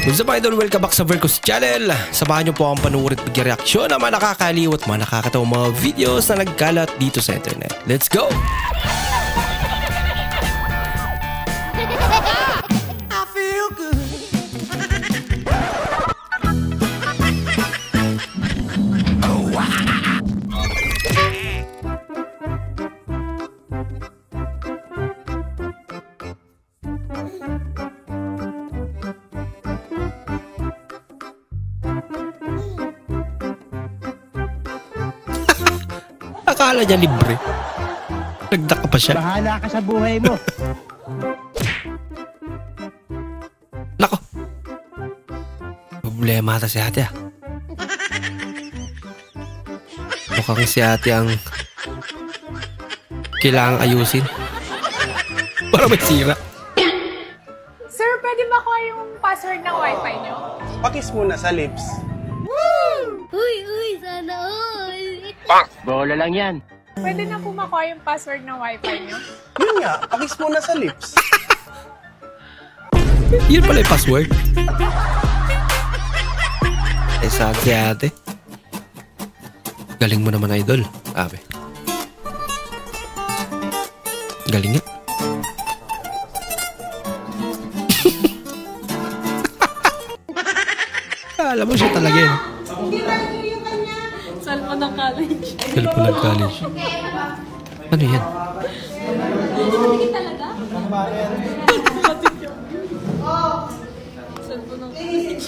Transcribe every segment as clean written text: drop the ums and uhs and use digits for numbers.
What's up idol? Welcome back sa Vercos Channel. Samahan niyo po akong panuorin at mag-reaksyon ng mga nakakaliw at mga nakakatawang mga videos na nagkalat dito sa internet. Let's go! I feel good. Oh, wow. Akala niya libre. Nagdaka pa siya. Bahala ka sa buhay mo. Nako. Problema ata si ate ah. Mukhang si ate ang kailangang ayusin. Para may sira. Sir, pwede ba ko yung password ng wifi nyo? Pakis muna sa lips. Uy, sana all. Bola lang yan. Pwede na po makuha yung password ng wifi nyo? Yun nga, pakis muna sa lips. Yun pala yung password. Eh, saan si ate? Galing mo naman, idol. Abe. Galing nga. Alam mo siya talaga yun. Cellphone ng college. Cellphone ng college. Ano yan? Talaga? Cellphone ng college.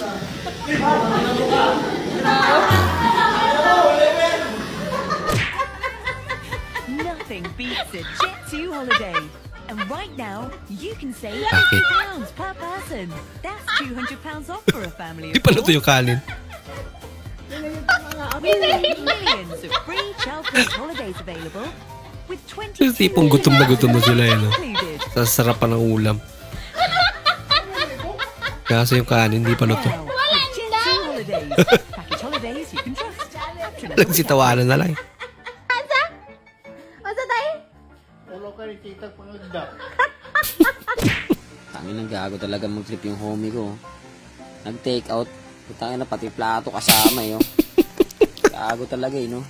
Nothing beats a Jet2 holiday. And right now, you can save Bakit? £50 per person. That's £200 off for a family Di of pala ito yung kanin. millions of free childcare holidays available with 20 Yung tipong gutom na sila yun. included. Sa sarapan ng ulam. Kaso yung kanin, hindi pa luto. Now, with Jet2 holidays. Package holidays you can trust. Nagsitawanan na lang. Masa tayo? Tangin ng gago talaga mag-trip yung homie ko. Nag-take out. Tangin na pati plato kasama eh. Gago talaga eh, no?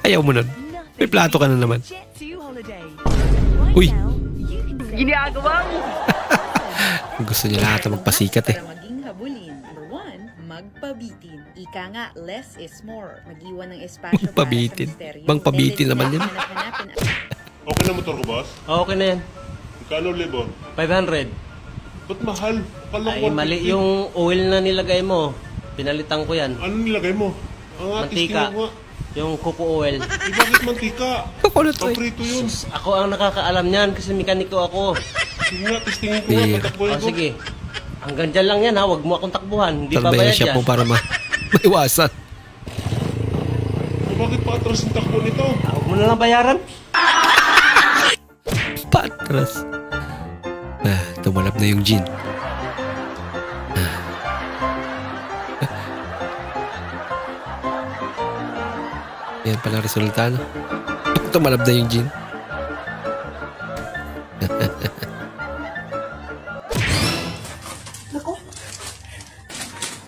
Ayaw mo nun. May plato ka na naman. Jet2 holiday. Uy. Right now, you can save Ginagawa mo. Gusto niya lahat na magpasikat eh. Para maging habulin. Number 1, magpabitin. Ika nga, less is more. Mag-iwan ng espasyo para sa Magpabitin. misteryo. Magpabitin naman yun. Hanap-hanapin. Okay na motor ko, boss? Okay na yan. Magkano libo? 500. Ba't mahal? Kala Ay, ko mali 150. yung oil na nilagay mo. Pinalitan ko yan. Ano nilagay mo? Ang Mantika. testing mo nga. Yung coco oil. Eh, bakit mantika? Kakulot ko eh. Paprito yun. Ako ang nakakaalam niyan kasi mekaniko ako. Sige nga, testingin ko nga. Bira. Patakboy O ko. sige. Hanggang dyan lang yan ha. Huwag mo akong takbuhan. Hindi Talbaya babayad siya yan. po para maiwasan. Eh, bakit patras yung takbo nito? Huwag mo na lang bayaran. Patras. Tumalab na yung gin. Yan pala resulta, no? Tumalab na yung gin.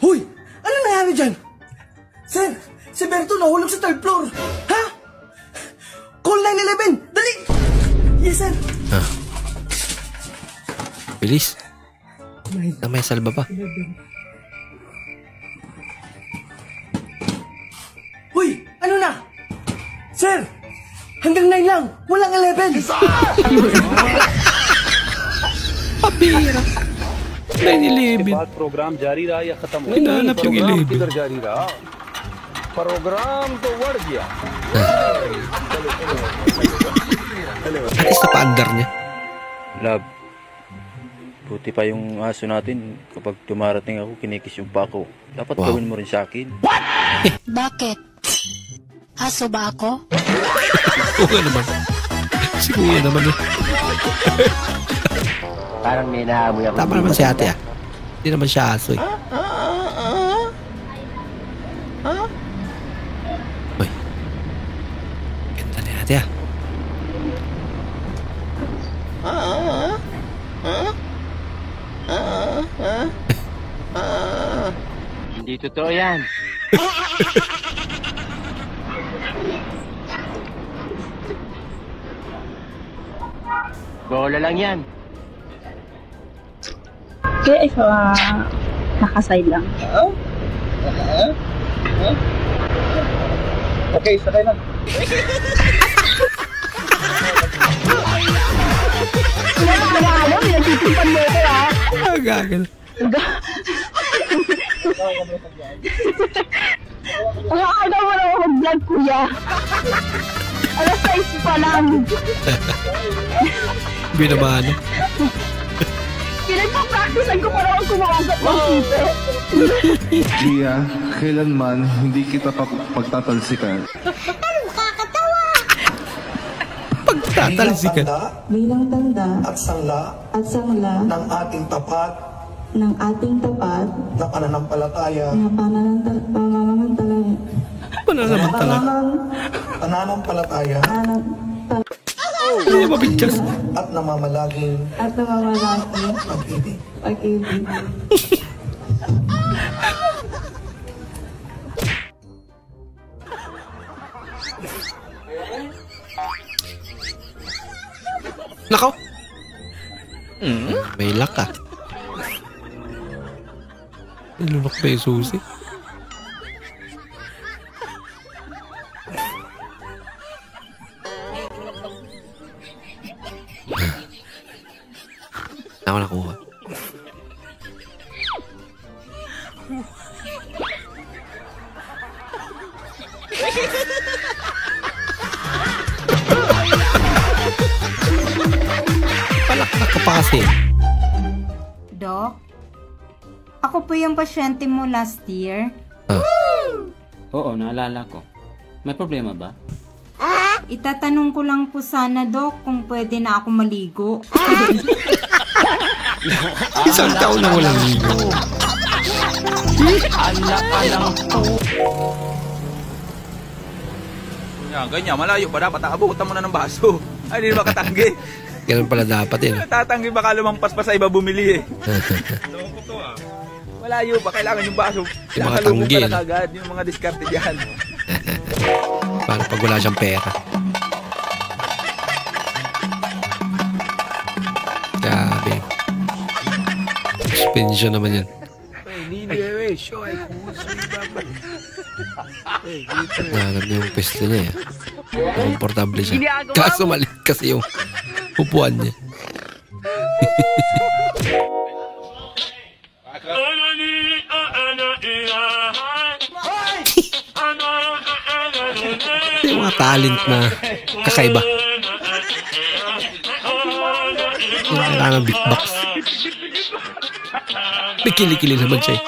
Hoy! Ano nangyari dyan? Sir! Si Berto nahulog sa third floor! Ha? Call 911! Dali! Yes, sir! Bilis. May salba pa. Hoy! Ano na? Sir! Hanggang 9 lang! Walang 11! Papira. 9-11. प्रोग्राम जारी रहा या खत्म हो Hinahanap yung 11. किधर जारी रहा प्रोग्राम तो बढ़ गया At least napa-under niya. Love, buti pa yung aso natin. Kapag dumarating ako, kinikis yung pako. Dapat Wow. gawin mo rin sa akin. Bakit? Aso ba ako? Oo naman. Si kuya naman. parang may naamoy ako Tama naman si ate ah. Hindi naman siya aso eh. Uy. Ganda ni ate ah. Hindi totoo yan. Bola lang yan. Kaya ikaw, nakaside lang. Okay, sakay na. Nagtitipan mo ito, ha? Gagal. Nakakala mo na mag-vlog, kuya. Alas 6 pa lang. Binabano. Pinagpa-practicean ko para ako kumawagat ng sipe. Gia, kailanman hindi kita pagtatalsikan. Pagtatalsikan. Bilang tanda at sangla ng ating tapat na pananampalataya at namamalaging pag-ibig. Nakaw. May luck ah. Nilunok pa yung susi. Ako nakuha. Palakpak ka pa kasi. Doc, ako po yung pasyente mo last year. Oo, naalala ko. May problema ba? Itatanong ko lang po sana, Doc, kung pwede na ako maligo. Isang taon na walang ligo. Anak-anak po. Yan, ganyan. Malayo pa dapat. Abutan mo na ng baso. Ay, hindi ba katanggi? Ganun pala dapat yun. Tatanggi baka lumampas pa sa iba bumili eh. Malayo pa. Kailangan yung baso. Yung mga Nakakalubog tanggi. ka na kagad. Yung mga diskarte dyan. Paano pag wala siyang pera? Grabe. Suspension naman yan. Nahanap niya yung pwesto niya eh. Komportable siya. Kaso maliit kasi yung upuan niya. Yung mga talent na kakaiba. Yung kailangan ng beatbox. May kili-kili naman siya eh.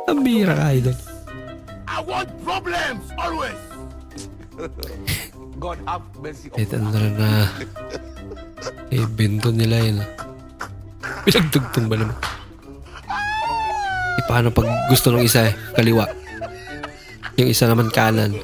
Ang bihira ka, idol. I want problems always. God have mercy on Ito na bento nila yun. Pinagtugtong ba naman? Paano pag gusto ng isa kaliwa? Yung isa naman kanan.